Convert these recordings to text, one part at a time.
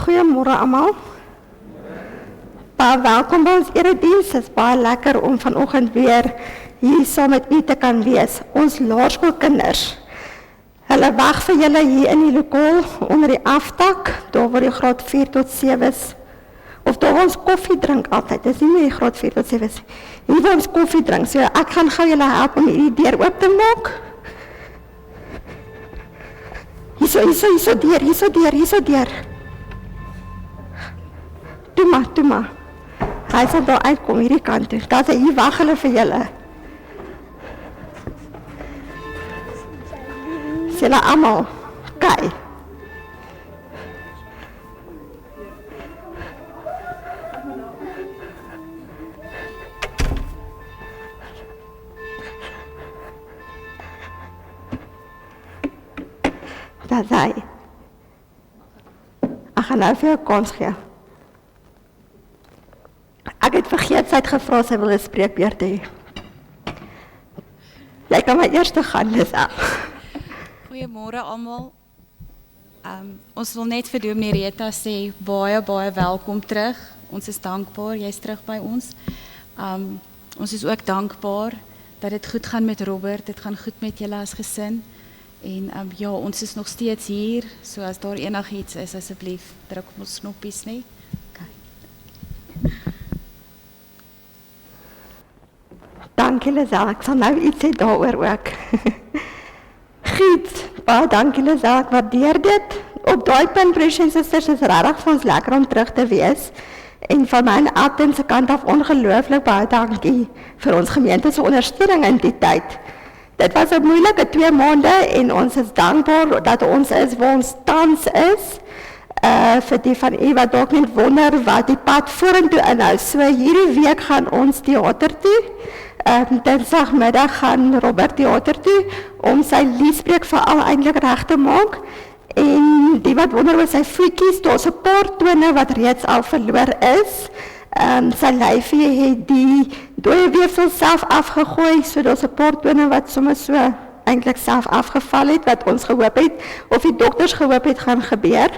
Goeiemôre almal. Baie welkom by ons erediens. Dit is baie lekker om vanoggend weer hier saam met u te kan wees. Ons laerskoolkinders. Hulle wag vir julle hier in die lokaal onder die afdak, daar waar die graad 4 tot 7 is. Of daar ons koffie drink altyd. Dis nie meer die graad 4 tot 7 is. Hier waar ons koffie drink. So ek gaan gou julle help om hierdie deur oop te maak. Hierso deur. Toe maar. Hy sal daar uitkom hierdie kant toe. Dat hier wag hulle vir julle. Sien hulle almal. Kyk. Dat hy. Ek gaan nou vir jou kans gee. Ek het vergeet, sy het gevra, sy wil 'n spreekbeurt hê. Jy kan maar eers gaan, Lisa. Goeiemôre almal. Ons wil net vir Dominee Rita sê, baie welkom terug. Ons is dankbaar, jy's terug by ons. Ons is ook dankbaar dat dit goed gaan met Robert, dit gaan goed met julle as gesin. En ja, ons is nog steeds hier, so as daar enigiets is, asseblief, druk op ons knoppies, nee. Dankie Lisel, ek sal nou iets sê daaroor ook. Goed, baie dankie Lisel, ek waardeer dit. Op daai punt, broers en susters, is regtig vir ons lekker om terug te wees. En van my en Atten se kant af ongelooflik baie dankie vir ons gemeente se ondersteuning in die tyd. Dit was 'n moeilike 2 maande en ons is dankbaar dat ons is waar ons tans is. Vir die van u wat dalk net wonder wat die pad vorentoe inhou. So hierdie week gaan ons teater toe. Dinsdagmiddag gaan Robert teater toe om sy liespreek veral eintlik reg te maak. En die wat wonder oor sy voetjies, daar's 'n paar tone wat reeds al verloor is. Sy lyfie het die dooie weefsel self afgegooi, so daar's 'n paar tone wat sommer so eintlik self afgeval het, wat ons gehoop het, of die dokters gehoop het gaan gebeur.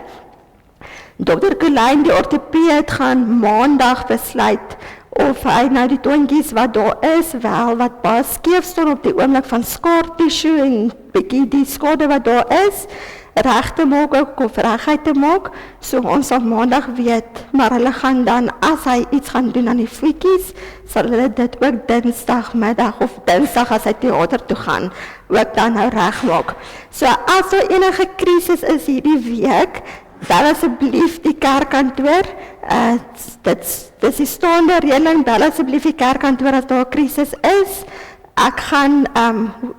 Dr. Colijn, die orthopeed, gaan maandag besluit of hy nou die toontjies wat daar is, wel wat baie skeef staan op die oomblik van skaartissue en bietjie die skade wat daar is, reg te maak ook, of regheid te maak, so ons sal maandag weet, maar hulle gaan dan, as hy iets gaan doen aan die voetjies, sal hulle dit ook dinsdagmiddag, of dinsdag as hy teater toe gaan, ook dan nou reg maak. So as daar enige krisis is hierdie week, bel asseblief die kerkkantoor, dit is die staande reëling, bel asseblief die kerkkantoor as daar 'n krisis is. Ek gaan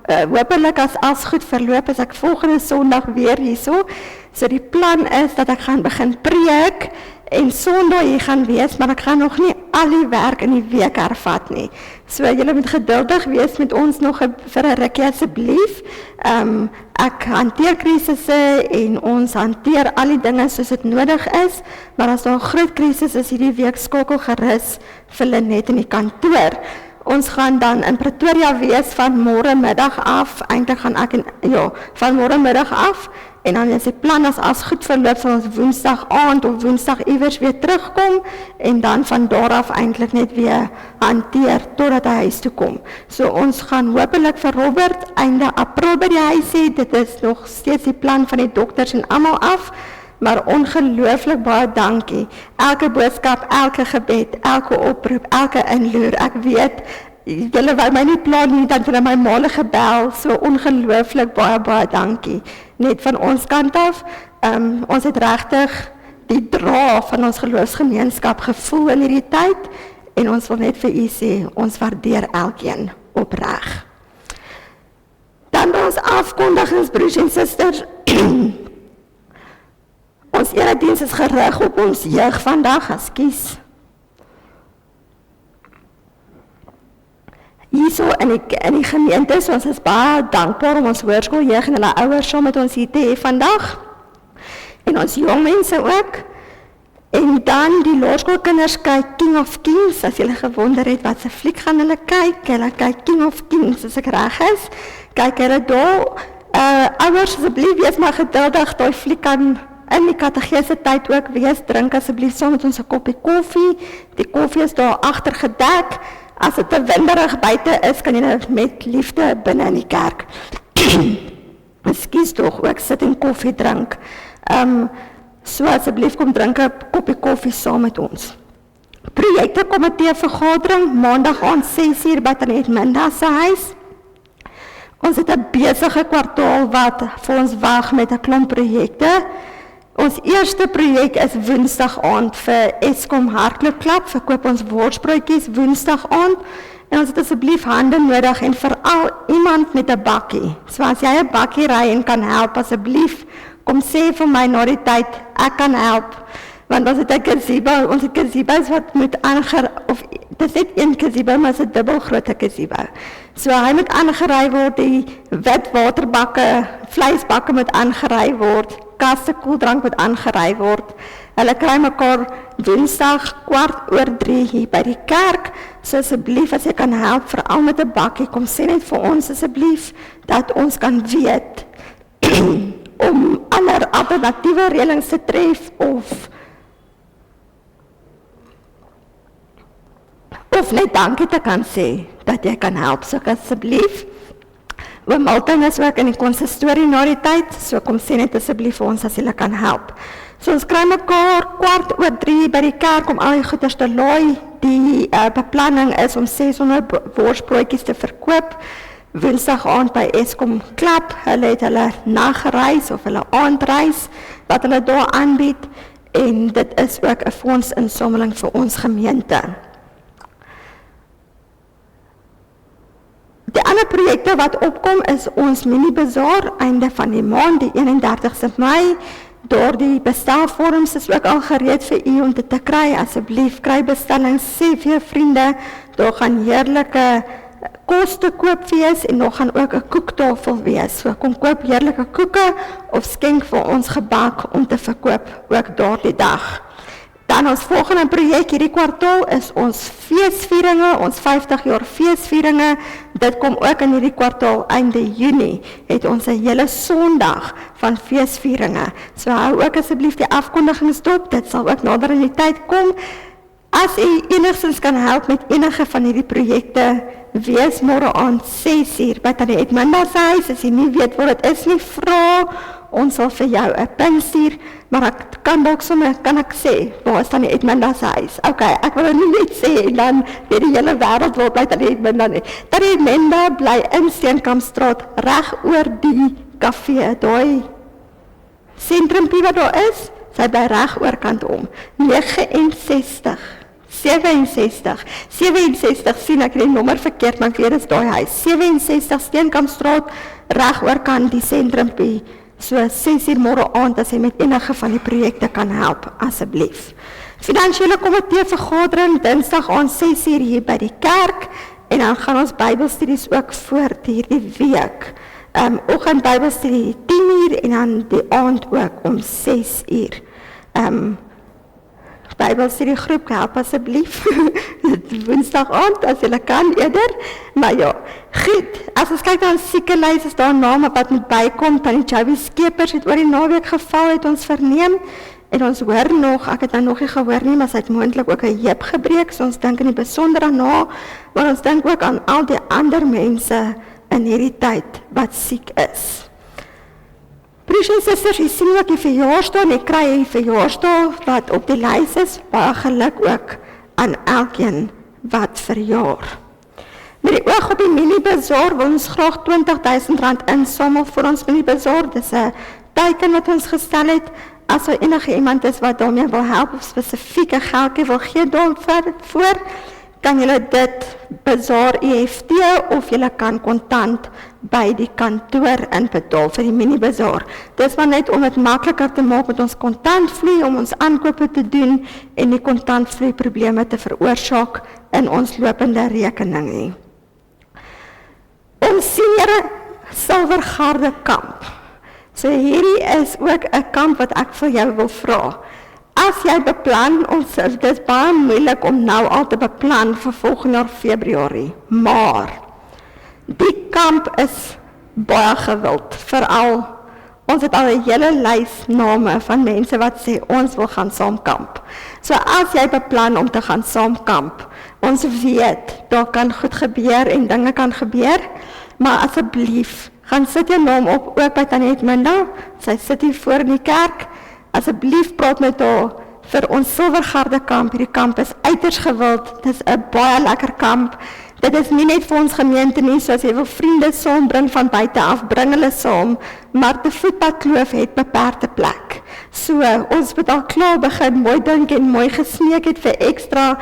hopelik as goed verloop, is ek volgende Sondag weer hierso. So die plan is dat ek gaan begin preek en Sondag hier gaan wees, maar ek gaan nog nie al die werk in die week hervat nie. So julle moet geduldig wees met ons nog vir 'n rukkie asseblief. Ek hanteer krisisse en ons hanteer al die dinge soos dit nodig is, maar as daar 'n groot krisis is hierdie week, skakel gerus vir Lenet in die kantoor. Ons gaan dan in Pretoria wees van môre middag af, eintlik gaan ek van môre middag af, en dan is die plan as goed verloop, sal ons woensdag aand of woensdag iewers weer terugkom, en dan van daar af eintlik net weer hanteer, totdat hy huis toe kom. So ons gaan hopelik vir Robert einde April by die huis hê, dit is nog steeds die plan van die dokters en almal af, maar ongelooflik baie dankie. Elke boodskap, elke gebed, elke oproep, elke inloer. Ek weet, julle wou my nie plan nie, dan het hulle my male gebel, so ongelooflik baie dankie. Net van ons kant af, ons het regtig die dra van ons geloofsgemeenskap gevoel in hierdie tyd, en ons wil net vir u sê, ons waardeer elkeen opreg. Dan by ons afkondigings, broers en susters, ons erediens is gerig op ons jeug vandag, ekskuus. Hierso in die gemeente, so ons is baie dankbaar om ons hoërskooljeug en hulle ouers saam met ons hier te hê vandag. En ons jong mense ook. En dan die laerskoolkinders kyk King of Kings, as julle gewonder het wat se fliek gaan hulle kyk King of Kings, as ek reg is. Kyk hulle daar, ouers asseblief wees maar geduldig, daai fliek kan in die katedese tyd ook wees, drink asseblief saam met ons 'n koppie koffie. Die koffie is daar agter gedek. As dit te winderig buite is, kan jy dit met liefde binne in die kerk. Ekskuus tog, ook sit en koffie drink. So asseblief kom drink 'n koppie koffie saam met ons. Projektekomitee vergadering, maandag aand 6:00 by Tannie Edminda se huis. Ons het 'n besige kwartaal wat vir ons wag met 'n klomp projekte. Ons eerste projek is woensdag aand vir Eskom Hardloopklub, verkoop ons worsbroodjies woensdag aand. En ons het asseblief hande nodig en veral iemand met 'n bakkie. So as jy 'n bakkie ry en kan help, asseblief kom sê vir my na die tyd, ek kan help. Want ons het 'n gazebo, ons het gazebo's wat moet of dit is net een gazebo, maar dit is 'n dubbel groot gazebo. So hy moet aangery word, die wit waterbakke, vleisbakke moet aangery word, kaste koeldrank moet aangery word. Hulle kry mekaar Woensdag 2:15 hier by die kerk. So asseblief as jy kan help, veral met 'n bakkie, kom sê net vir ons asseblief dat ons kan weet om ander alternatiewe reëlings te tref of net dankie te kan sê dat jy kan help. So asseblief. Oom Milton is ook in die konsistorie na die tyd, so kom sê net asseblief vir ons as jy kan help. So ons kry mekaar 2:15 by die kerk om al die goeders te laai. Die beplanning is om 600 worsbroodjies te verkoop. Woensdag aand by Eskom Klub, hulle het hulle nagreis of hulle aandreis wat hulle daar aanbied en dit is ook 'n fondsinsameling vir ons gemeente. Die ander projekte wat opkom is ons mini-bazaar einde van die maand, die 31ste Mei. Daar die bestelvorms is ook al gereed vir u om dit te kry. Asseblief kry bestellings, sê vir jou vriende, daar gaan heerlike kos te koop wees en nog gaan ook 'n koektafel wees. So kom koop heerlike koeke of skenk vir ons gebak om te verkoop ook daardie dag. Dan ons volgende projek hierdie kwartaal is ons feesvieringe, ons 50 jaar feesvieringe. Dit kom ook in hierdie kwartaal einde Junie. Het ons 'n hele Sondag van feesvieringe. So hou ook asseblief die afkondigings dop. Dit sal ook nader in die tyd kom. As u enigstens kan help met enige van hierdie projekte, wees môre aand 6:00 by Tannie Edminda se huis. As jy nie weet wat dit is nie, vra. Ons sal vir jou 'n pin stuur, maar ek kan dalk sommer kan ek sê, waar is Tannie Edminda se huis? Okay, ek wil nie net sê en dan weet die hele wêreld waar bly Tannie Edminda nie. Tannie Edminda bly in Steenkampstraat reg oor die kafee, daai sentrumpie wat daar is, sy bly reg oorkant om. 67 sien ek die nommer verkeerd, maar ek weet dit is daai huis. 67 Steenkampstraat reg oorkant die sentrumpie. So 6:00 môre aand as jy met enige van die projekte kan help, asseblief. Finansiële komitee vergadering Dinsdag aand 6:00 hier by die kerk en dan gaan ons Bybelstudies ook voort hierdie week. Oggend Bybelstudie 10:00 en dan die aand ook om 6:00. Bybelstudie groep help asseblief. Woensdag aand as jy kan eerder. Maar ja, goed. As ons kyk na ons siekelys, is daar name wat moet bykom. Tannie Joey Skeepers het oor die naweek geval, het ons verneem. En ons hoor nog, ek het nou nog nie gehoor nie, maar sy het moontlik ook 'n heup gebreek. So ons dink in die besonder daarna, maar ons dink ook aan al die ander mense in hierdie tyd wat siek is. Broers en susters, jy sien ook die verjaarsdag en ek kry die verjaarsdag wat op die lys is. Baie geluk ook aan elkeen wat verjaar. Met die oog op die mini-bazaar wil ons graag R20,000 insamel vir ons mini-bazaar. Dis 'n teiken wat ons gestel het. As er enige iemand is wat daarmee wil help of spesifieke geldjie wil gee daarvoor, kan julle dit bazaar EFT of julle kan kontant by die kantoor inbetaal vir die mini-bazaar. Dis maar net om dit makliker te maak met ons kontantvloei, om ons aankope te doen en die kontantvloei probleme te veroorsaak in ons lopende rekening nie. Ons senior Silvergarde kamp. So hierdie is ook 'n kamp wat ek vir jou wil vra. As jy beplan, dit is baie moeilik om nou al te beplan vir volgende jaar Februarie, maar die kamp is baie gewild, veral ons het al 'n hele lys name van mense wat sê, ons wil gaan saamkamp. So as jy beplan om te gaan saamkamp, ons weet, daar kan goed gebeur en dinge kan gebeur, maar asseblief, gaan sit jou naam op, ook by Tannie Edminda, sy sit hier voor in die kerk, asseblief praat met haar vir ons Silvergarde kamp. Hierdie kamp is uiters gewild, dit is 'n baie lekker kamp, dit is nie net vir ons gemeente nie, soos jy wil vriende saambring van buite af, bring hulle saam, maar die voetpadkloof het beperkte plek. So, ons moet al klaar begin, mooi dink en mooi gesmeek het vir extra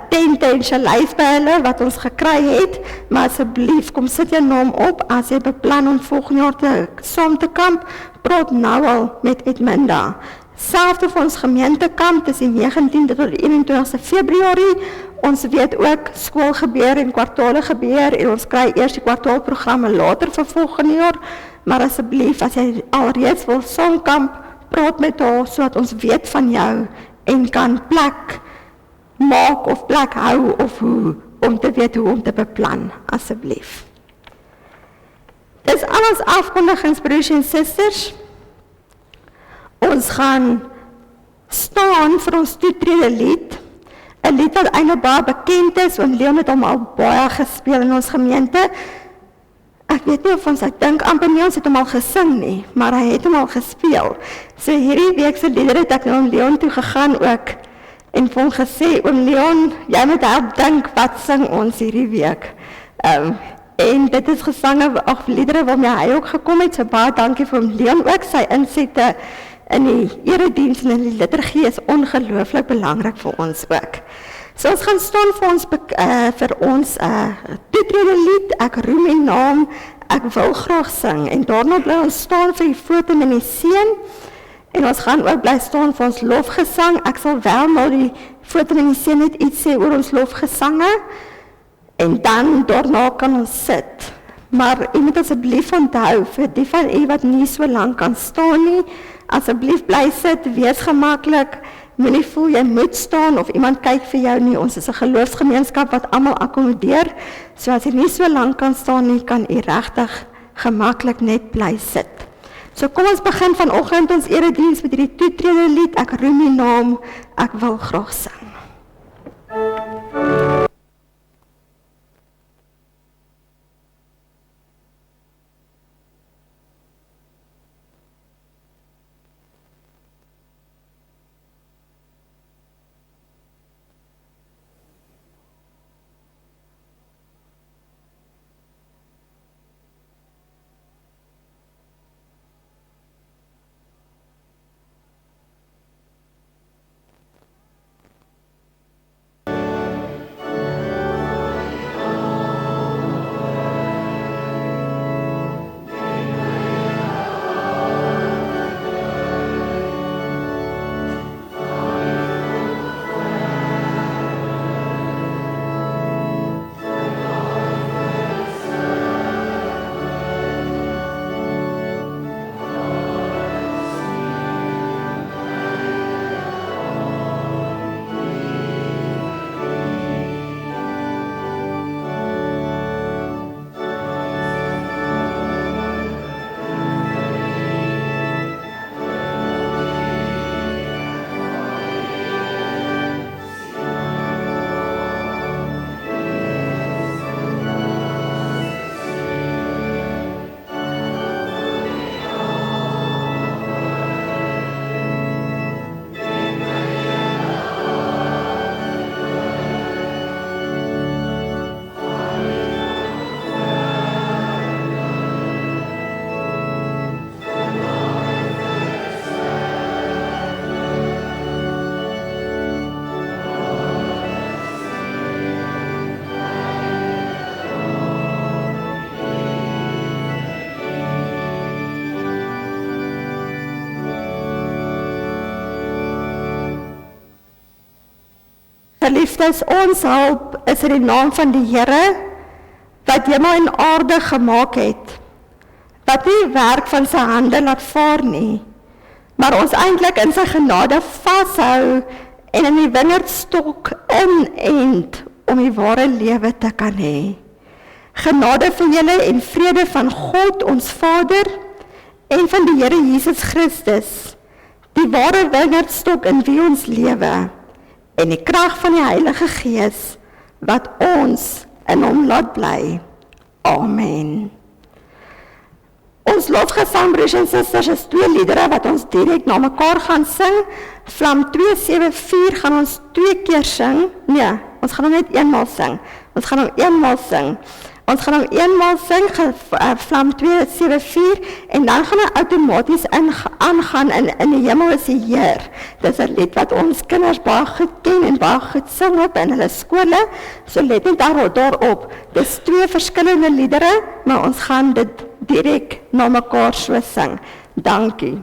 tente en chaleis by hulle, wat ons gekry het, maar asseblief, kom sit jou naam op, as jy beplan om volgende jaar saam te kamp, praat nou al met Edminda. Selfde vir ons gemeentekamp, dis die 19de tot die 21ste Februarie, ons weet ook, skool gebeur en kwartale gebeur, en ons kry eers die kwartaalprogramme later vir volgende jaar, maar asseblief, as jy alreeds wil saamkamp, praat met haar, sodat ons weet van jou, en kan plek maak, of plek hou, of hoe, om te weet hoe om te beplan, asseblief. Dis al ons afkondigings, broers en susters. Ons gaan staan vir ons toetrede lied, 'n lied wat eintlik baie bekend is, want Leon het hom al baie gespeel in ons gemeente. Ek weet nie of ons, ek dink amper nie ons het hom al gesing nie, maar hy het hom al gespeel. So hierdie week se liedere het ek na Leon toe gegaan ook, en vir hom gesê, oom Leon, jy moet help dink, wat sing ons hierdie week? En dit is gesange, liedere waarmee hy ook gekom het, so baie dankie vir hom Leon ook, sy insette in die erediens en in die liturgie is ongelooflik belangrik vir ons ook. So ons gaan staan vir ons toetrede lied, ek roem die naam, ek wil graag sing, en daarna bly ons staan vir die foto en die seën, en ons gaan ook bly staan vir ons lofgesang, ek sal wel na die foto en die seën net iets sê oor ons lofgesange, en dan daarna kan ons sit. Maar u moet asseblief onthou, vir die van u wat nie so lank kan staan nie, asseblief bly sit, wees gemaklik, moenie voel jy moet staan of iemand kyk vir jou nie. Ons is 'n geloofsgemeenskap wat almal akkommodeer. So as jy nie so lank kan staan nie, kan u regtig gemaklik net bly sit. So kom ons begin vanoggend ons erediens met hierdie toetrede lied, ek roem die naam, ek wil graag sing. Geliefdes, ons hulp is in die naam van die Here, wat hemel en aarde gemaak het, wat nie werk van sy hande laat vaar nie, maar ons eintlik in sy genade vashou en in die wingerdstok inend om die ware lewe te kan hê. Genade vir julle en vrede van God ons Vader en van die Here Jesus Christus, die ware wingerdstok in wie ons lewe, en die krag van die Heilige Gees, wat ons in hom laat bly. Amen. Ons lofgesang, broers en susters, is 2 liedere wat ons direk na mekaar gaan sing. Vlam 274 gaan ons 2 keer sing. Nee, ons gaan hom net eenmaal sing. Ons gaan hom eenmaal sing. Vlam 274, en dan gaan hy outomaties aangaan in die hemel is die Heer. Dis 'n lied wat ons kinders baie goed ken en baie goed sing op in hulle skole, so let net daarop. Dis 2 verskillende liedere, maar ons gaan dit direk na mekaar so sing. Dankie.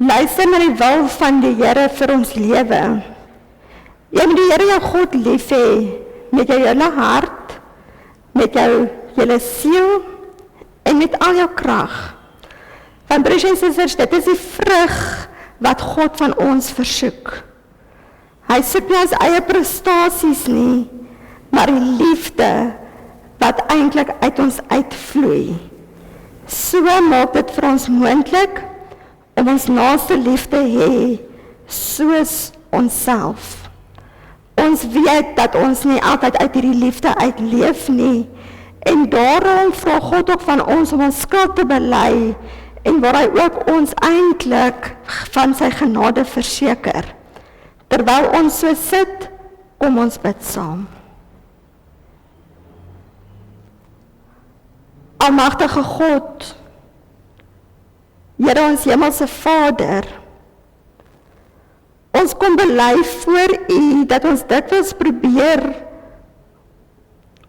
Luister na die wil van die Here vir ons lewe. Jy moet die Here jou God lief hê met jou hele hart, met jou hele siel en met al jou krag. Want broers en susters, dit is die vrug wat God van ons versoek. Hy soek nie ons eie prestasies nie, maar die liefde wat eintlik uit ons uitvloei. So maak dit vir ons moontlik om ons naaste lief te hê soos onsself. Ons weet dat ons nie altyd uit hierdie liefde uitleef nie, en daarom vra God ook van ons om ons skuld te bely, en waar hy ook ons eintlik van sy genade verseker. Terwyl ons so sit, kom ons bid saam. Almagtige God, Here ons hemelse Vader, ons kom bely voor U dat ons dikwels probeer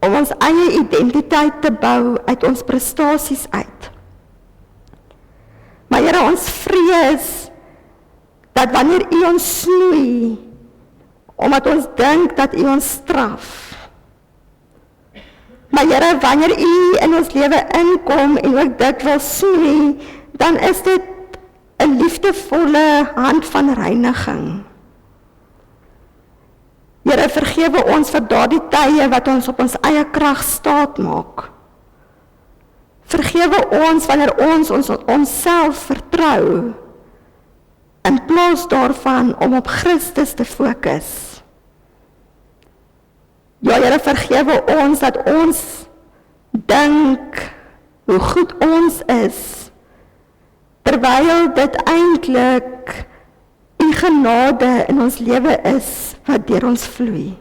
om ons eie identiteit te bou uit ons prestasies uit. Maar Here, ons vrees dat wanneer U ons snoei, omdat ons dink dat U ons straf. Maar Here, wanneer U in ons lewe inkom en ook dikwels snoei, dan is dit 'n liefdevolle hand van reiniging. Here, vergewe ons vir daardie tye wat ons op ons eie krag staat maak. Vergewe ons wanneer ons onsself vertrou, in plaas daarvan om op Christus te fokus. Ja, Here, vergewe ons dat ons dink hoe goed ons is, terwyl dit eintlik U genade in ons lewe is wat deur ons vloei.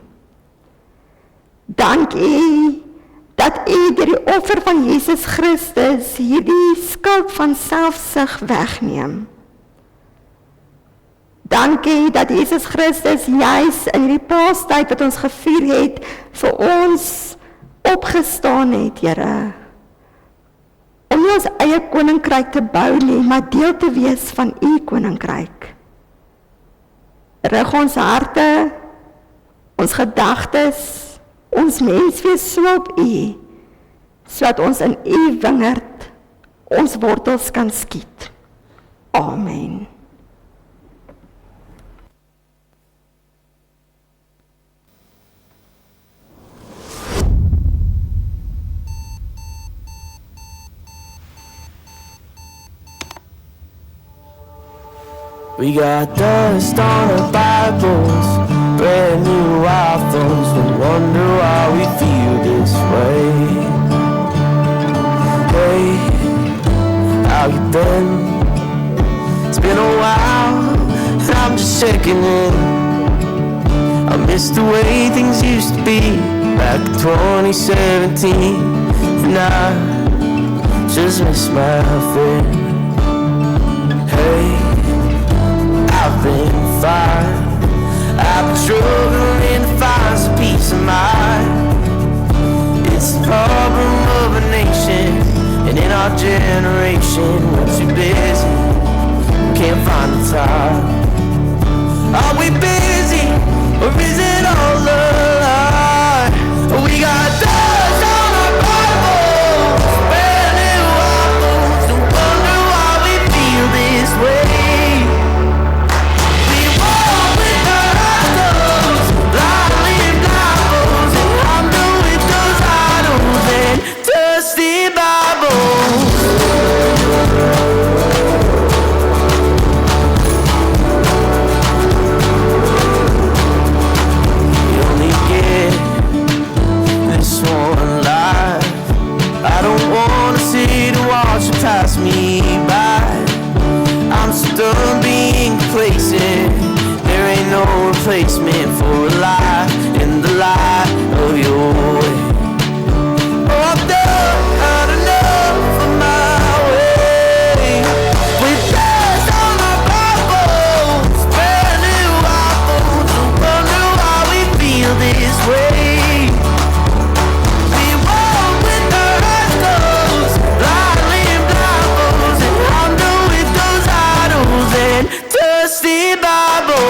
Dank U dat U deur die offer van Jesus Christus hierdie skuld van selfsug wegneem. Dank U dat Jesus Christus juis in hierdie Paastyd wat ons gevier het, vir ons opgestaan het, Here. Om nie ons eie koninkryk te bou nie, maar deel te wees van U koninkryk. Rig ons harte, ons gedagtes, ons menswees so op U, sodat ons in U wingerd ons wortels kan skiet. Amen. We got dust on our Bibles, brand new iPhones. No wonder why we feel this way. Hey, how you been? It's been a while, and I'm just checking in. I miss the way things used to be back in 2017, and I just miss my friend. Hey, I've been fine. I've been struggling to find some peace of mind. It's the problem of a nation, and in our generation, we're too busy, we can't find the time. Are we busy, or is it all a lie? We got dust on our Bibles, brand new albums. No wonder why we feel this way. Pass me by. I'm so done being complacent. There ain't no replacement for a lie in the light of your way. Oh, I've done had enough of my way. With dust on our Bibles, brand new iPhones. No wonder why we feel this way. Dusty Bible.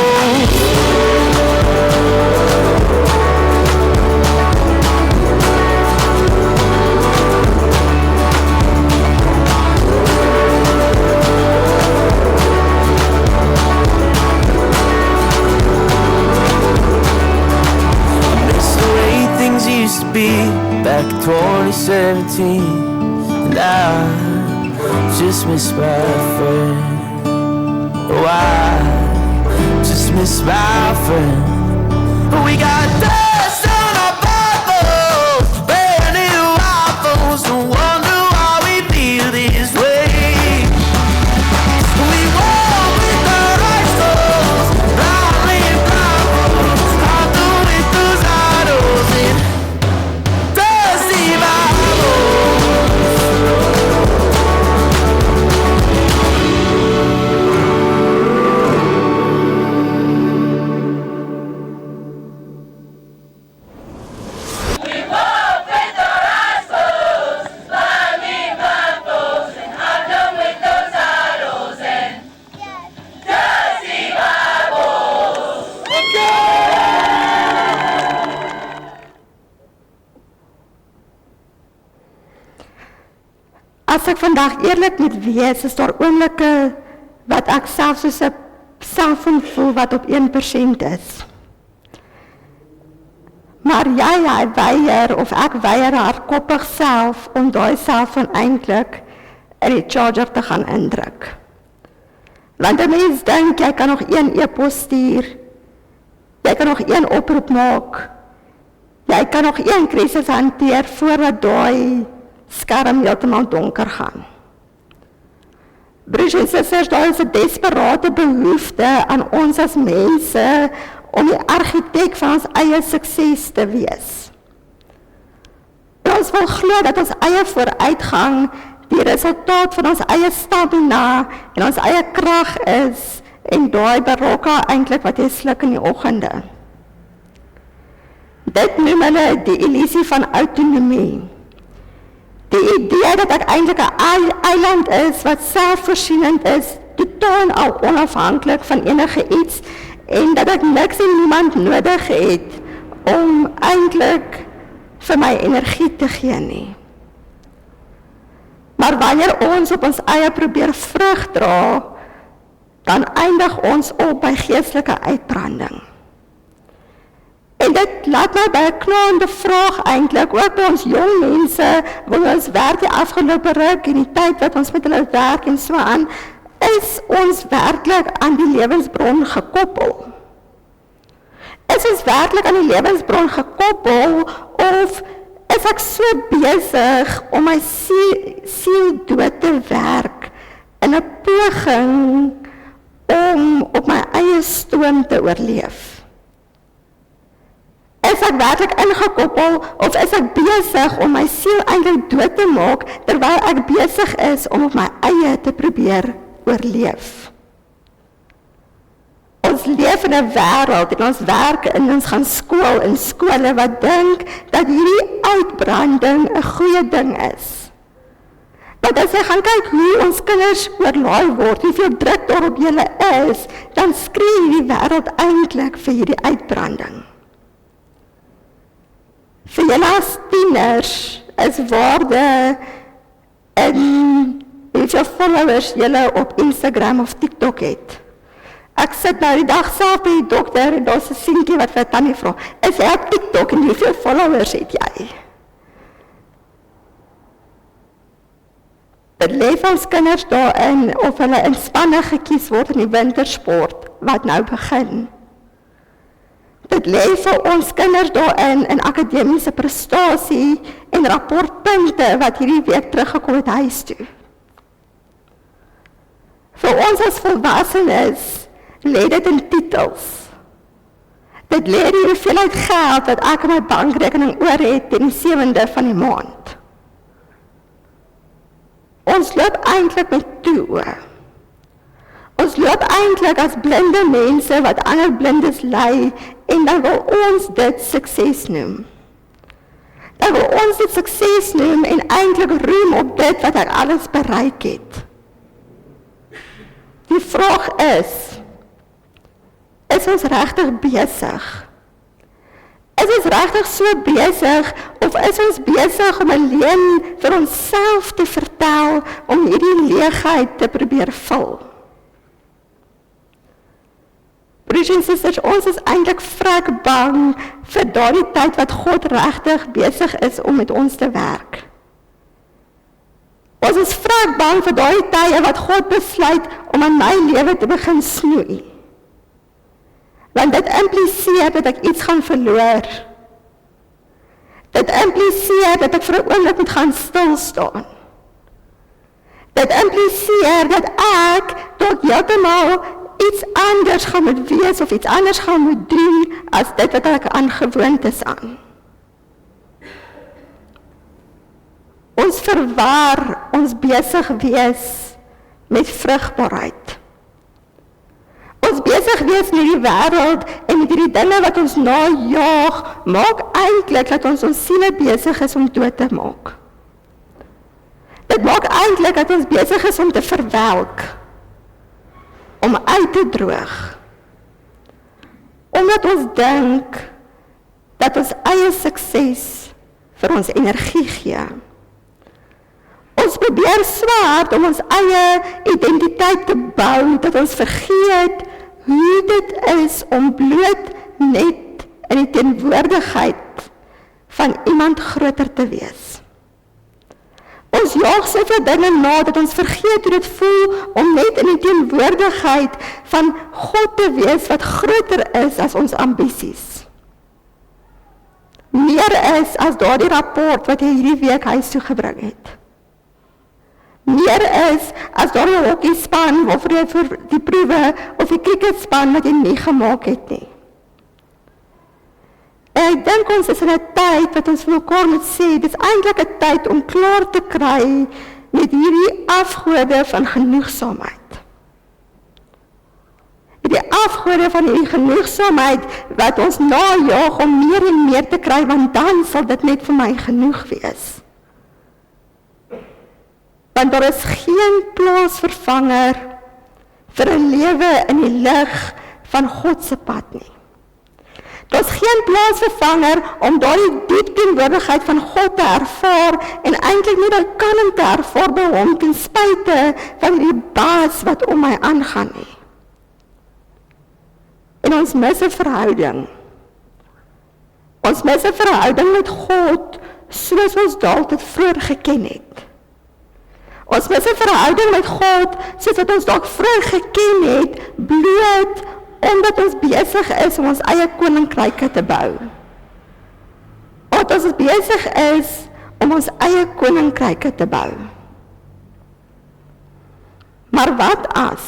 I miss the way things used to be back in 2017, and I just miss my friend. Oh, I just miss my friend. We got dust on our Bibles, brand new iPhones. No wonder why we feel this way. We walk with our eyes closed, blindly blindfolds. I'll do with those idols in dusty Bibles. As ek vandag eerlik moet wees, is daar oomblikke wat ek self soos 'n selfoon voel wat op 1% is. Maar hy weier, of ek weier hardkoppig self, om daai selfoon eintlik in die charger te gaan indruk. Want 'n mens dink, jy kan nog 1 e-pos stuur, jy kan nog 1 oproep maak, jy kan nog 1 krisis hanteer, voordat daai skerm heeltemal donker gaan. Broers en susters, daar is 'n desperate behoefte aan ons as mense, om die argitek van ons eie sukses te wees. Ons wil glo dat ons eie vooruitgang die resultaat van ons eie stamina en ons eie krag is, en daai barokka eintlik wat jy sluk in die oggende. Dit noem hulle die illusie van autonomie. Die idee dat ek eintlik 'n eiland is wat selfvoorsienend is, totaal en al onafhanklik van enige iets, en dat ek niks en niemand nodig het om eintlik vir my energie te gee nie. Maar wanneer ons op ons eie probeer vrug dra, dan eindig ons op by geestelike uitbranding. En dit laat my by 'n knaande vraag eintlik, ook by ons jong mense, waar ons werk die afgelope ruk en die tyd wat ons met hulle werk en so aan, is ons werklik aan die lewensbron gekoppel? Is ons werklik aan die lewensbron gekoppel, of is ek so besig om my siel dood te werk in 'n poging om op my eie stoom te oorleef? Is ek werklik ingekoppel, of is ek besig om my siel eintlik dood te maak, terwyl ek besig is om op my eie te probeer oorleef? Ons leef in 'n wêreld, en ons werk en ons gaan skool in skole wat dink dat hierdie uitbranding 'n goeie ding is. Want as jy gaan kyk hoe ons kinders oorlaai word, hoeveel druk daar op julle is, dan skree hierdie wêreld eintlik vir hierdie uitbranding. Vir julle as tieners is waarde in hoeveel followers julle op Instagram of TikTok het. Ek sit nou die dag self by die dokter, en daar's 'n seentjie wat vir tannie vra, is jy op TikTok en hoeveel followers het jy? Dit lê vir ons kinders daarin, of hulle in spanne gekies word in die wintersport, wat nou begin. Dit lê vir ons kinders daarin, in akademiese prestasie en rapportpunte wat hierdie week teruggekom het huis toe. Vir ons as volwassenes lê dit in titels. Dit lê in die hoeveelheid geld wat ek in my bankrekening oor het teen die 7de van die maand. Ons loop eintlik met toe oë. Ons loop eintlik as blinde mense wat ander blindes lei, en dan wil ons dit sukses noem. Dan wil ons dit sukses noem en eintlik roem op dit wat ek alles bereik het. Die vraag is ons regtig besig? Is ons regtig so besig, of is ons besig om alleen vir onsself te vertel, om hierdie leegheid te probeer vul? Broers en susters, ons is eintlik vrek bang vir daardie tyd wat God regtig besig is om met ons te werk. Ons is vrek bang vir daardie tye wat God besluit om aan my lewe te begin snoei. Want dit impliseer dat ek iets gaan verloor. Dit impliseer dat ek vir 'n oomblik moet gaan stil staan. Dit impliseer dat ek dalk heeltemal iets anders gaan moet wees, of iets anders gaan moet doen, as dit wat ek aangewoond is aan. Ons verwar ons besig wees met vrugbaarheid. Ons besig wees in hierdie wêreld en met hierdie dinge wat ons najaag, maak eintlik dat ons siele besig is om dood te maak. Dit maak eintlik dat ons besig is om te verwelk, om uit te droog. Omdat ons dink dat ons eie sukses vir ons energie gee. Ons probeer swaar om ons eie identiteit te bou, dat ons vergeet hoe dit is om bloot net in die teenwoordigheid van iemand groter te wees. Ons jaag soveel dinge na, dat ons vergeet hoe dit voel om net in die teenwoordigheid van God te wees, wat groter is as ons ambisies. Meer is as daardie rapport wat jy hierdie week huis toe gebring het. Meer is as daardie hockeyspan waarvoor jy vir die proewe of die cricketspan wat jy nie gemaak het nie. En ek dink ons is in 'n tyd wat ons vir mekaar moet sê, dit is eintlik 'n tyd om klaar te kry met hierdie afgode van genoegsaamheid. Die afgode van hierdie genoegsaamheid wat ons najaag om meer en meer te kry, want dan sal dit net vir my genoeg wees. Want daar is geen plaasvervanger vir 'n lewe in die lig van God se pad nie. Daar is geen plaasvervanger om daardie diep teenwoordigheid van God te ervaar en eintlik nie dat kan om te ervaar by hom ten spyte van die baas wat om my aangaan nie. En ons mis 'n verhouding. Ons mis 'n verhouding met God soos ons dalk dit vroeër geken het. Ons mis 'n verhouding met God soos wat ons dalk vroeër geken het, bloot omdat ons besig is om ons eie koninkryke te bou. Omdat ons besig is om ons eie koninkryke te bou. Maar wat as?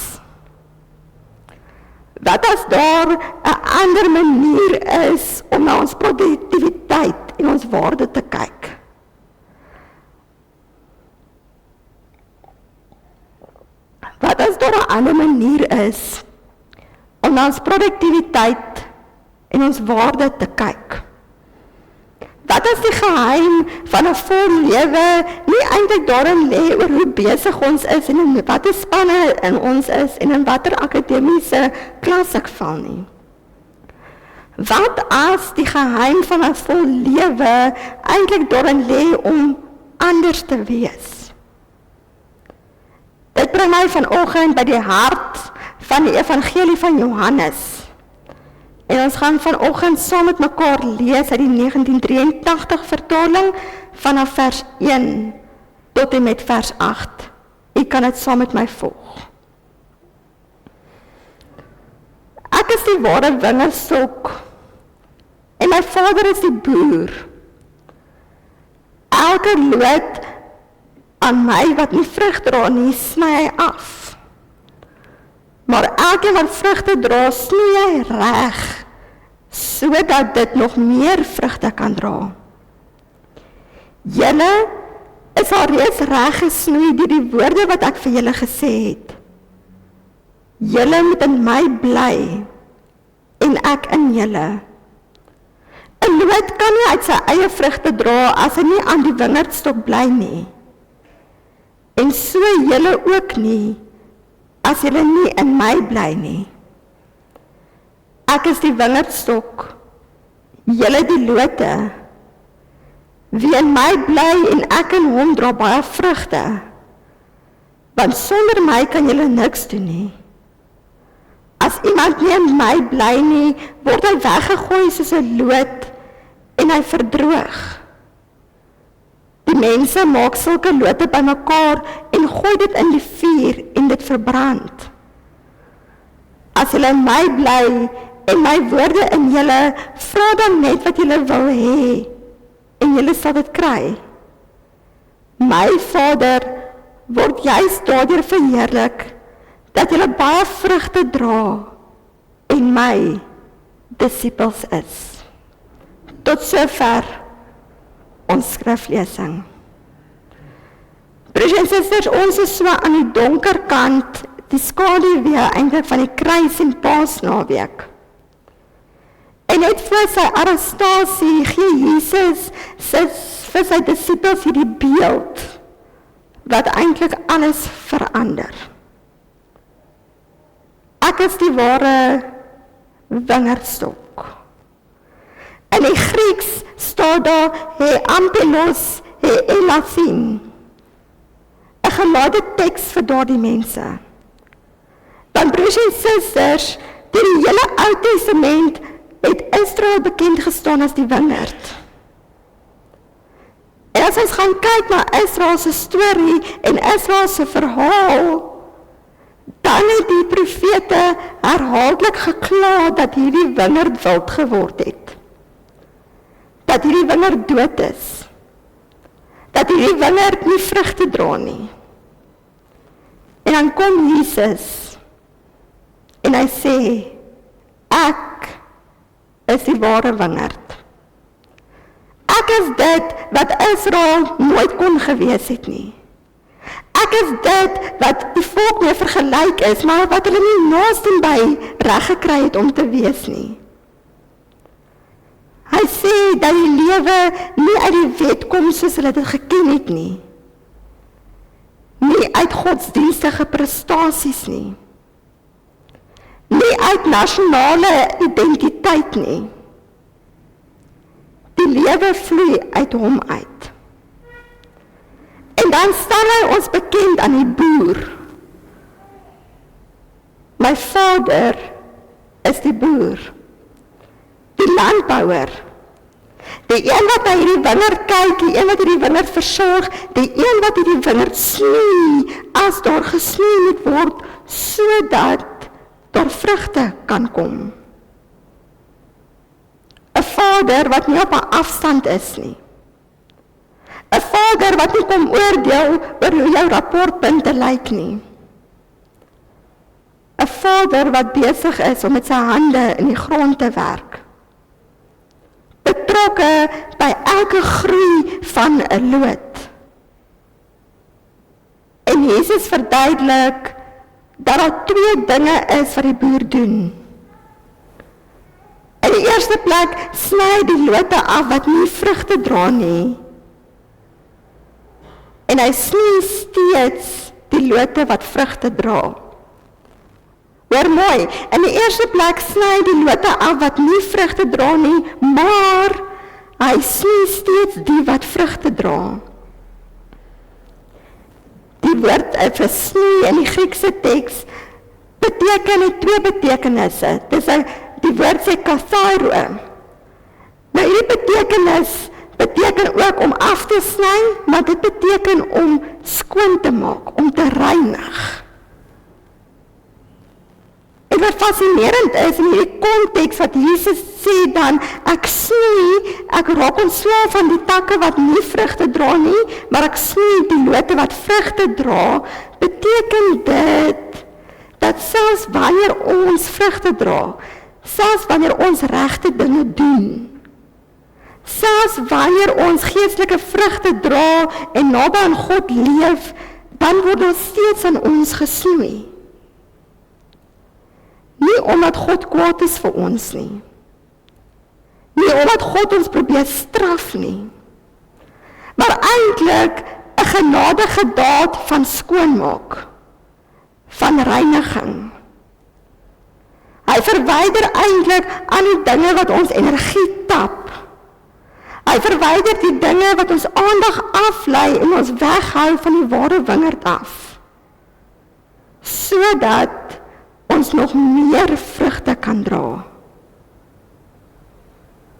Wat as daar 'n ander manier is om na ons produktiwiteit en ons waarde te kyk? Wat as daar 'n ander manier is om na ons produktiwiteit en ons waarde te kyk? Wat is die geheim van 'n vol lewe nie eintlik daarin lê oor hoe besig ons is en in watter spanne in ons is en in watter akademiese klas ek val nie? Wat as die geheim van 'n vol lewe eintlik daarin lê om anders te wees? Dit bring my vanoggend by die hart van die evangelie van Johannes. En ons gaan vanoggend saam met mekaar lees uit die 1983 vertaling vanaf vers 1 tot en met vers 8. U kan dit saam met my volg. Ek is die ware wingerdstok en my Vader is die boer. Elke loot aan my wat nie vrug dra nie, sny hy af. Maar elke wat vrugte dra, snoei hy reg, sodat dit nog meer vrugte kan dra. Julle is al reeds reg gesnoei deur die woorde wat ek vir julle gesê het. Julle moet in my bly en ek in julle. 'n loot kan nie uit sy eie vrugte dra as hy nie aan die wingerdstok bly nie. En so julle ook nie, as julle nie in my bly nie. Ek is die wingerdstok, julle die lote. Wie in my bly en ek in hom dra baie vrugte, want sonder my kan julle niks doen nie. As iemand nie in my bly nie, word hy weggegooi soos 'n loot en hy verdroog. Die mense maak sulke lote bymekaar en gooi dit in die vuur en dit verbrand. As julle in my bly en my woorde in julle, vra dan net wat julle wil hê en julle sal dit kry. My Vader word juist daardeur verheerlik dat julle baie vrugte dra en my disippels is. Tot sover ons skriflesing. Broers en susters, ons is so aan die donker kant, die skaduwee eintlik van die kruis en Paasnaweek. En net voor sy arrestasie gee Jesus vir sy disippels hierdie beeld wat eintlik alles verander. Ek is die ware wingerdstok. In die Grieks staan daar he ampelos, he elasin. gelade teks vir daardie mense. Want broers en susters, deur die hele Ou Testament het Israel bekend gestaan as die wingerd. En as ons gaan kyk na Israel se storie en Israel se verhaal, dan het die profete herhaaldelik gekla dat hierdie wingerd wild geword het. Dat hierdie wingerd dood is. Dat hierdie wingerd nie vrugte dra nie. En dan kom Jesus en hy sê, ek is die ware wingerd. Ek is dit wat Israel nooit kon gewees het nie. Ek is dit wat die volk mee vergelyk is, maar wat hulle nie naaste by reg gekry het om te wees nie. Hy sê dat die lewe nie uit die wet kom soos hulle dit geken het nie. Nie uit godsdienstige prestasies nie. Nie uit nasionale identiteit nie. Die lewe vloei uit hom uit. En dan stel hy ons bekend aan die boer. My vader is die boer. Die landbouer. Die een wat na hierdie wingerd kyk, die een wat hierdie wingerd versorg, die een wat hierdie wingerd snoei, as daar gesnoei moet word, sodat daar vrugte kan kom. 'n Vader wat nie op 'n afstand is nie. 'n Vader wat nie kom oordeel oor hoe jou rapportpunte lyk nie. 'n Vader wat besig is om met sy hande in die grond te werk. Betrokke by elke groei van 'n loot. En Jesus verduidelik dat daar 2 dinge is wat die boer doen. In die eerste plek sny die lote af wat nie vrugte dra nie. En hy sny steeds die lote wat vrugte dra. Hoor mooi, in die eerste plek sny die lote af wat nie vrugte dra nie, maar hy sny steeds die wat vrugte dra. Die woord vir sny in die Griekse teks beteken 2 betekenisse. Die woord sê kathairo. Nou hierdie betekenis beteken ook om af te sny, maar dit beteken om skoon te maak, om te reinig. En wat fascinerend is in hierdie konteks wat Jesus sê dan, ek raak ontslae van die takke wat nie vrugte dra nie, maar ek sny die lote wat vrugte dra, beteken dit dat selfs wanneer ons vrugte dra, selfs wanneer ons regte dinge doen, selfs wanneer ons geestelike vrugte dra en naby aan God leef, dan word ons steeds aan ons gesnoei. Nie omdat God kwaad is vir ons nie. Nie omdat God ons probeer straf nie. Maar eintlik 'n genadige daad van skoonmaak, van reiniging. Hy verwyder eintlik al die dinge wat ons energie tap. Hy verwyder die dinge wat ons aandag aflei en ons weghou van die ware wingerd af. Sodat ons nog meer vrugte kan dra.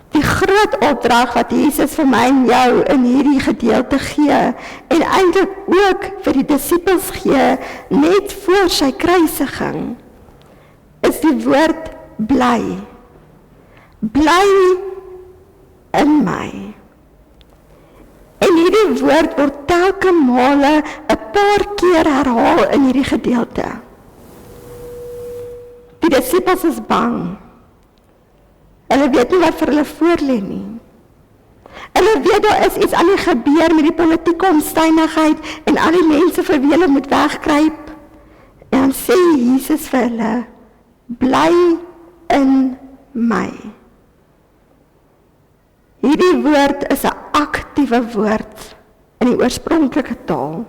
Die groot opdrag wat Jesus vir my en jou in hierdie gedeelte gee, en eintlik ook vir die disippels gee, net voor sy kruisiging, is die woord bly. Bly in my. En hierdie woord word telke male 'n paar keer herhaal in hierdie gedeelte. Die disippels is bang. Hulle weet nie wat vir hulle voorlê nie. Hulle weet daar is iets aan die gebeur met die politieke omstandigheid en al die mense vir wie hulle moet wegkruip. En dan sê Jesus vir hulle, bly in my. Hierdie woord is 'n aktiewe woord in die oorspronklike taal.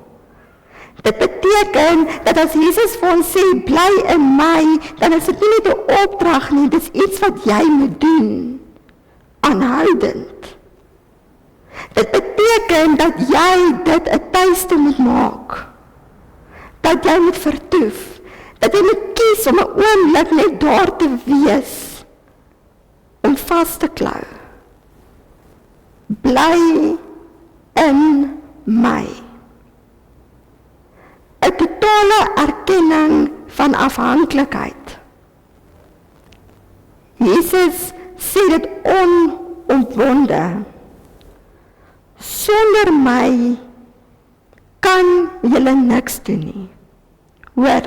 Dit beteken dat as Jesus vir ons sê, bly in my, dan is dit nie net 'n opdrag nie, dit is iets wat jy moet doen. Aanhoudend. Dit beteken dat jy dit 'n tuiste moet maak. dat jy moet vertoef, dat jy moet kies om 'n oomblik net daar te wees, om vas te klou. Bly in my. 'n totale erkenning van afhanklikheid. Jesus sê dit onomwonde. Sonder my kan julle niks doen nie. Hoor,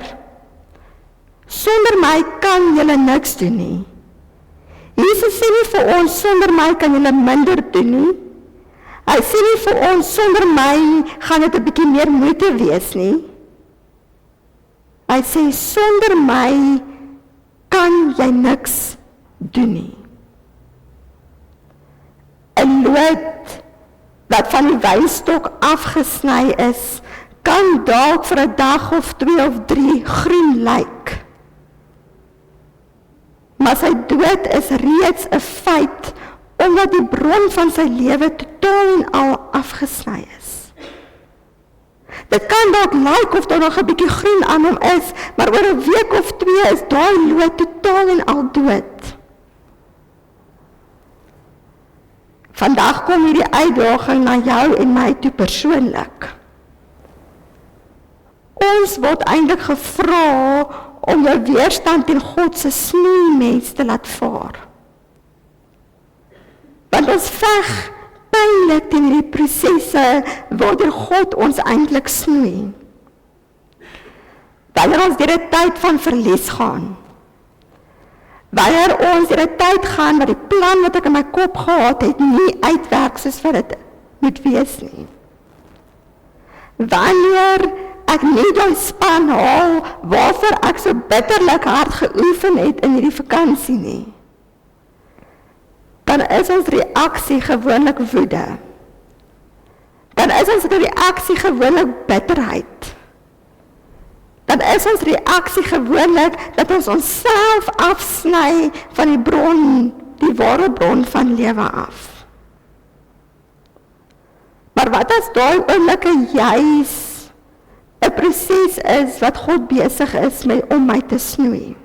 sonder my kan julle niks doen nie. Jesus sê nie vir ons, sonder my kan julle minder doen nie. Hy sê nie vir ons, sonder my gaan dit 'n bietjie meer moeite wees nie. Hy sê, sonder my kan jy niks doen nie. 'n loot wat van die wynstok afgesny is, kan dalk vir 'n dag of 2 of 3 groen lyk. Maar sy dood is reeds 'n feit, omdat die bron van sy lewe totaal en al afgesny is. Dit kan dalk lyk of daar nog 'n bietjie groen aan hom is, maar oor 'n week of 2 is daai loot totaal en al dood. Vandag kom hierdie uitdaging na jou en my toe persoonlik. Ons word eintlik gevra om jou weerstand teen God se snoeimes te laat vaar. Want ons veg pynlik teen hierdie prosesse waardeur God ons eintlik snoei. Wanneer ons deur 'n tyd van verlies gaan, wanneer ons deur 'n tyd gaan wat die plan wat ek in my kop gehad het nie uitwerk soos wat dit moet wees nie. Wanneer ek nie die span haal waarvoor ek so bitterlik hard geoefen het in hierdie vakansie nie, dan is ons reaksie gewoonlik woede. Dan is ons reaksie gewoonlik bitterheid. Dan is ons reaksie gewoonlik dat ons onsself afsny van die bron, die ware bron van lewe af. Maar wat as daai oomblikke juis 'n proses is wat God besig is om my te snoei?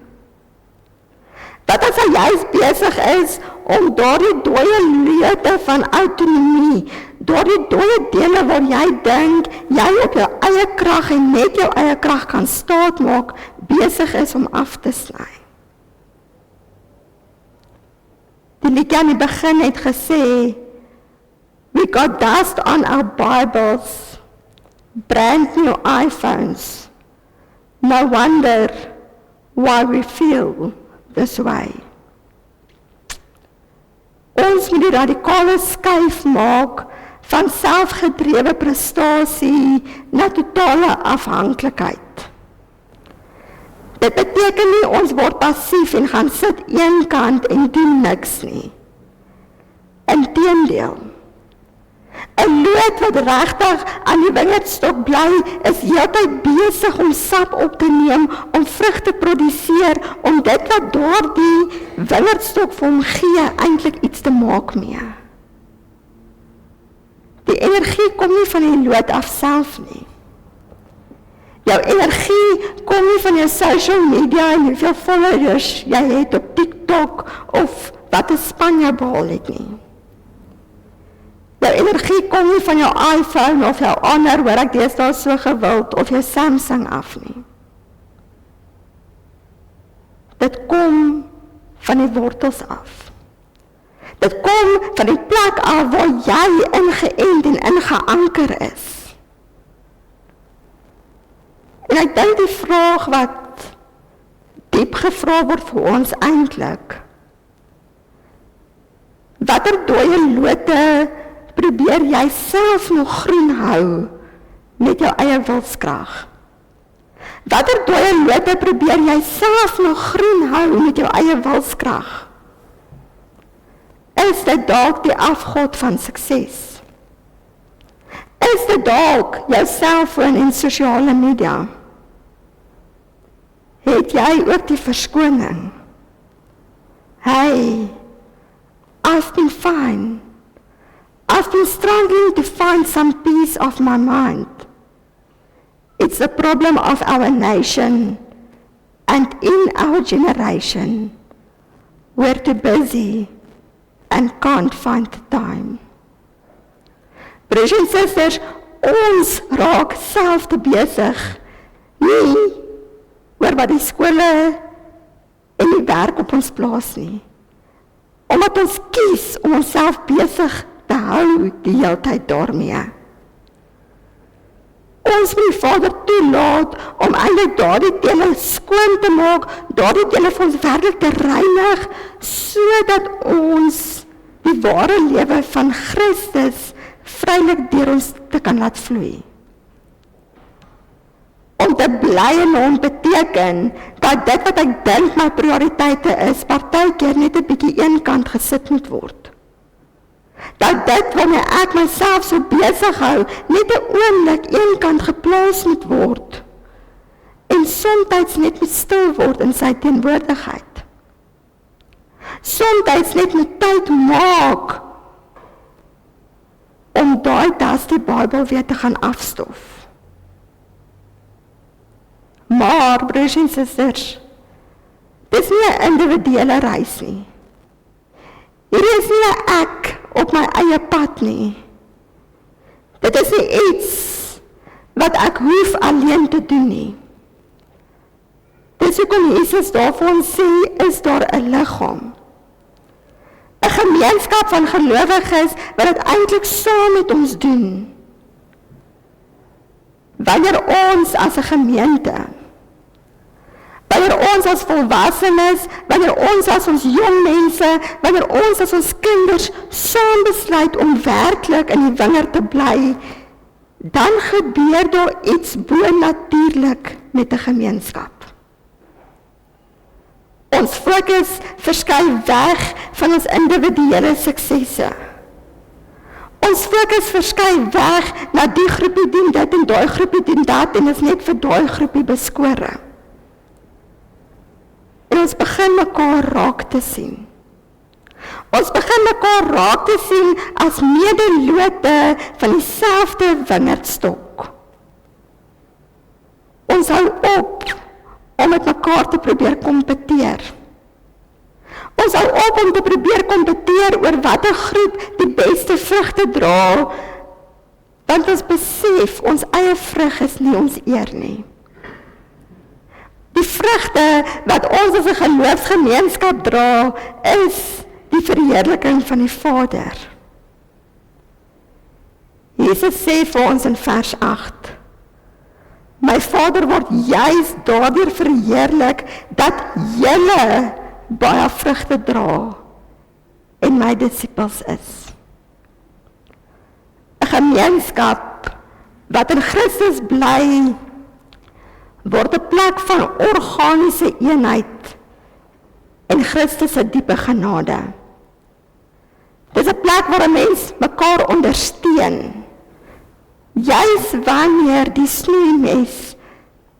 Wat as hy juis besig is om daardie dooie leute van autonomie, daardie dooie dele waar jy dink, jy op jou eie krag en net jou eie krag kan staatmaak, besig is om af te sny. Die liedjie aan die begin het gesê, we got dust on our Bibles, brand new iPhones, no wonder why we feel this way. Ons moet die radikale skuif maak van selfgedrewe prestasie na totale afhanklikheid. Dit beteken nie ons word passief en gaan sit een kant en doen niks nie. Inteendeel, 'n loot wat regtig aan die wingerdstok bly, is heeltyd besig om sap op te neem, om vrug te produseer, om dit wat daardie wingerdstok vir hom gee, eintlik iets te maak mee. Die energie kom nie van die loot af self nie. Jou energie kom nie van jou social media en hoeveel followers jy het op TikTok of wat 'n span jy behaal het nie. Jou energie kom nie van jou iPhone of jou ander, hoor ek deesdae so gewild, of jou Samsung af nie. Dit kom van die wortels af. Dit kom van die plek af waar jy ingeënt en ingeanker is. En ek dink die vraag wat diep gevra word vir ons eintlik, watter dooie lote probeer jy self nog groen hou met jou eie wilskrag? Watter dooie lote probeer jy self nog groen hou met jou eie wilskrag? Is dit dalk die afgod van sukses? Is dit dalk jou selfoon en sosiale media? Het jy ook die verskoning? Hey, I've been fine. I've been struggling to find some peace of my mind. It's the problem of our nation and in our generation. We're too busy and can't find the time. Broers en susters, ons raak self te besig, nie oor wat die skole en die werk op ons plaas nie. Omdat ons kies om onsself besig te hou die hele tyd daarmee. Ons moet die Vader toelaat om eintlik daardie dele skoon te maak, daardie dele vir ons werklik te reinig, sodat ons die ware lewe van Christus vrylik deur ons te kan laat vloei. Om te bly in hom beteken dat dit wat ek dink my prioriteite is, partykeer net 'n bietjie eenkant gesit moet word. Dat dit wanneer ek myself so besig hou, net 'n oomblik eenkant geplaas moet word. En soms net moet stil word in sy teenwoordigheid. Soms net moet tyd maak om daai dusty Bybel weer te gaan afstof. Maar, broers en susters, dis nie 'n individuele reis nie. Hier is nie 'n ek op my eie pad nie. Dit is nie iets wat ek hoef alleen te doen nie. Dis hoekom Jesus daar vir ons sê, is daar 'n liggaam. 'n gemeenskap van gelowiges wat dit eintlik saam met ons doen. Wanneer ons as 'n gemeente, wanneer ons as volwassenes, wanneer ons as ons jong mense, wanneer ons as ons kinders saam besluit om werklik in die wingerd te bly, dan gebeur daar iets bonatuurlik met 'n gemeenskap. Ons fokus verskuif weg van ons individuele suksesse. Ons fokus verskuif weg na die groepie doen dit en daai groepie doen dat en is net vir daai groepie beskore. En ons begin mekaar raak te sien. Ons begin mekaar raak te sien as medelote van dieselfde wingerdstok. Ons hou op om met mekaar te probeer kompeteer. Ons hou op om te probeer kompeteer oor watter groep die beste vrugte dra, want ons besef ons eie vrug is nie ons eer nie. Die vrugte wat ons as 'n geloofsgemeenskap dra, is die verheerliking van die Vader. Jesus sê vir ons in vers 8, my Vader word juis daardeur verheerlik dat julle baie vrugte dra en my disippels is. 'n Gemeenskap wat in Christus bly, word 'n plek van organiese eenheid en Christus se diepe genade. Dis 'n plek waar 'n mens mekaar ondersteun. Juis wanneer die snoeimes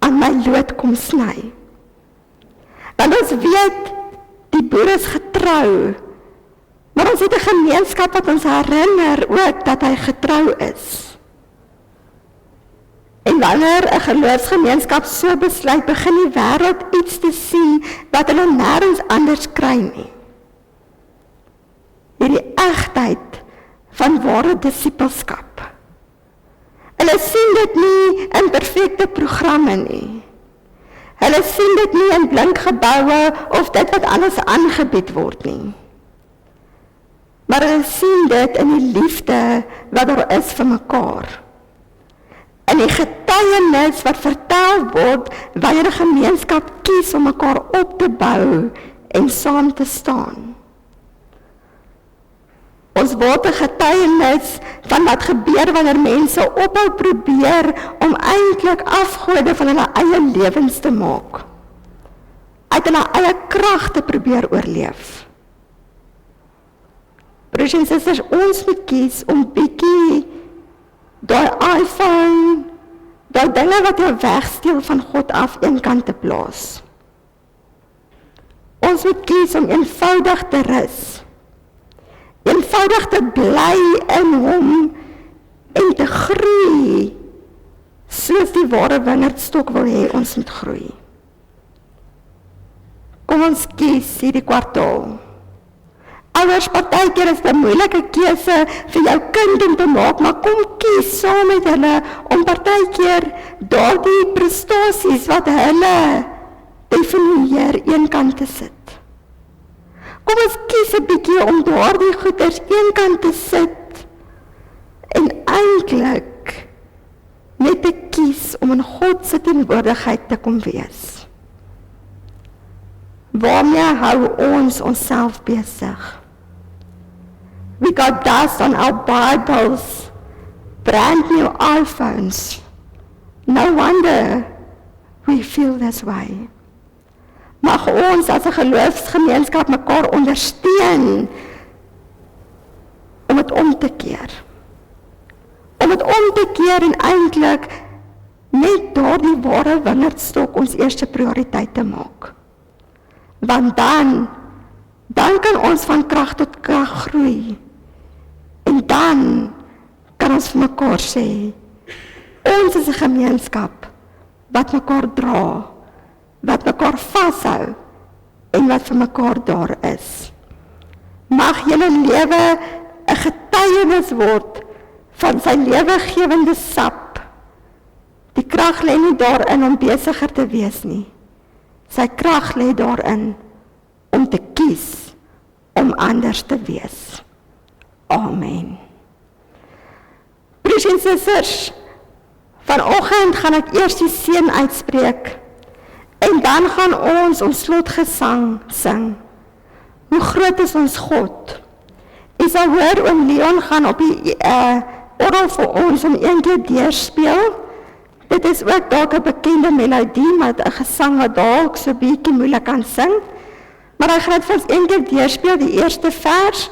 aan my lood kom sny. Want ons weet, die boer is getrou, maar ons het 'n gemeenskap wat ons herinner ook dat hy getrou is. En wanneer 'n geloofsgemeenskap so besluit, begin die wêreld iets te sien wat hulle nêrens anders kry nie. Hierdie egtheid van ware disippelskap. Hulle sien dit nie in perfekte programme nie. Hulle sien dit nie in blink geboue of dit wat alles aangebied word nie. Maar hulle sien dit in die liefde wat daar is vir mekaar. In die getuienis wat vertel word wanneer 'n gemeenskap kies om mekaar op te bou en saam te staan. Ons word 'n getuienis van wat gebeur wanneer mense ophou probeer om eintlik afgode van hulle eie lewens te maak. Uit hulle eie krag te probeer oorleef. Broers en susters, ons moet kies om bietjie daai iPhone, daai dinge wat jou wegsteel van God af eenkant te plaas. Ons moet kies om eenvoudig te rus. Eenvoudig te bly in hom en te groei soos die ware wingerdstok wil hê ons moet groei. Kom ons kies hierdie kwartaal. Ouers, partykeer is dit 'n moeilike keuse vir jou kind om te maak, maar kom kies saam met hulle om partykeer daardie prestasies wat hulle definieer eenkant te sit. Kom ons kies 'n bietjie om daardie goeders eenkant te sit en eintlik net te kies om in God se teenwoordigheid te kom wees. Waarmee hou ons onsself besig? We got dust on our Bibles, brand new iPhones. No wonder we feel this way. Mag ons as 'n geloofsgemeenskap mekaar ondersteun om dit om te keer. Om dit om te keer en eintlik net daardie ware wingerdstok ons eerste prioriteit te maak. Want dan kan ons van krag tot krag groei. En dan kan ons vir mekaar sê, ons is 'n gemeenskap wat mekaar dra, wat mekaar vashou en wat vir mekaar daar is. Mag julle lewe 'n getuienis word van sy lewegewende sap. Die krag lê nie daarin om besiger te wees nie. Sy krag lê daarin om te kies om anders te wees. Amen. Broers en susters, vanoggend gaan ek eers die seën uitspreek en dan gaan ons slotgesang sing. Hoe groot is ons God? Jy sal hoor oom Leon gaan op die orgel vir ons om een keer deurspeel. Dit is ook dalk 'n bekende melodie met 'n gesang wat dalk so bietjie moeilik kan sing. Maar hy gaan dit vir ons een keer deurspeel, die eerste vers,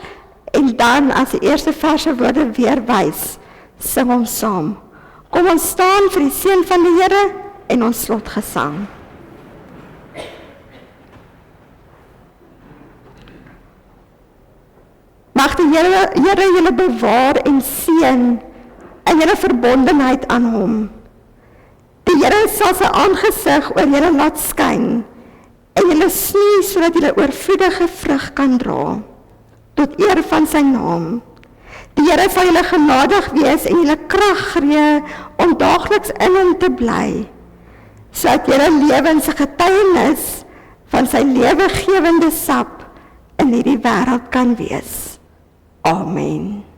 en dan as die eerste vers se woorde weer wys, sing ons saam. Kom ons staan vir die seën van die Here en ons slotgesang. Mag die Here julle bewaar en seën in julle verbondenheid aan hom. Die Here sal sy aangesig oor julle laat skyn en julle snie sodat julle oorvloedige vrug kan dra tot eer van sy naam. Die Here sal julle genadig wees en julle krag gee om daagliks in hom te bly, sodat julle lewens 'n getuienis van sy lewegewende sap in hierdie wêreld kan wees. Amen.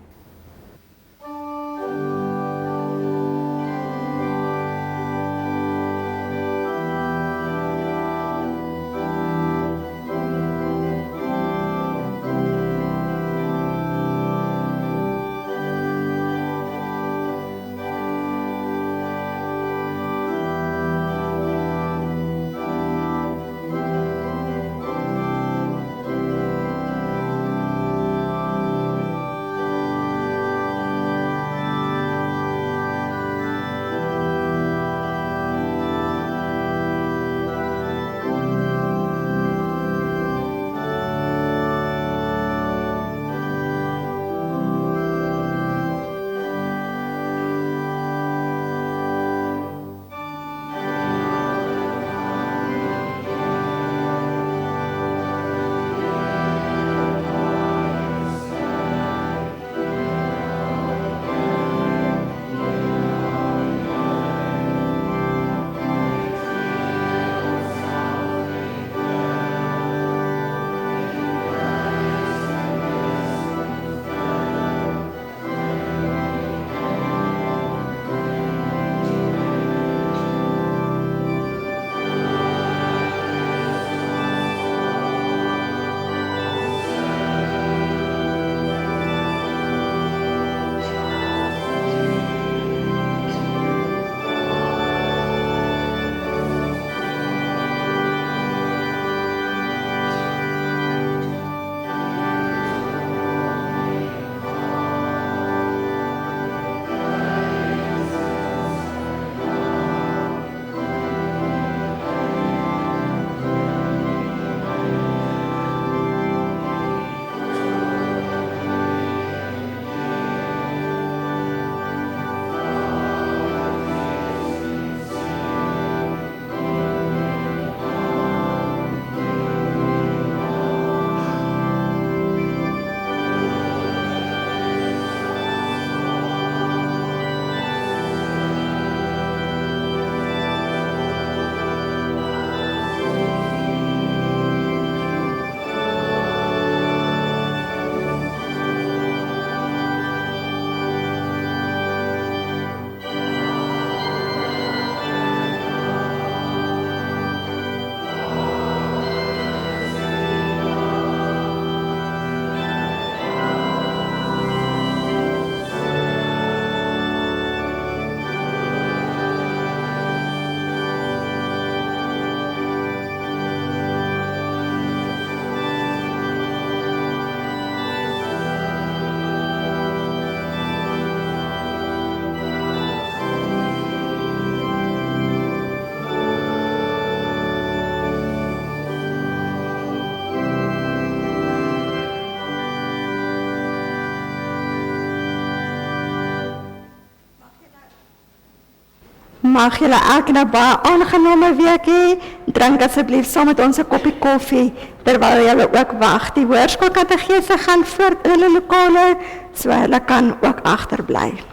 mag julle elkeen 'n baie aangename week hê. Drink asseblief saam met ons 'n koppie koffie terwyl julle ook wag. Die hoërskoolkategese gaan voort in hulle lokale, so hulle kan ook agterbly.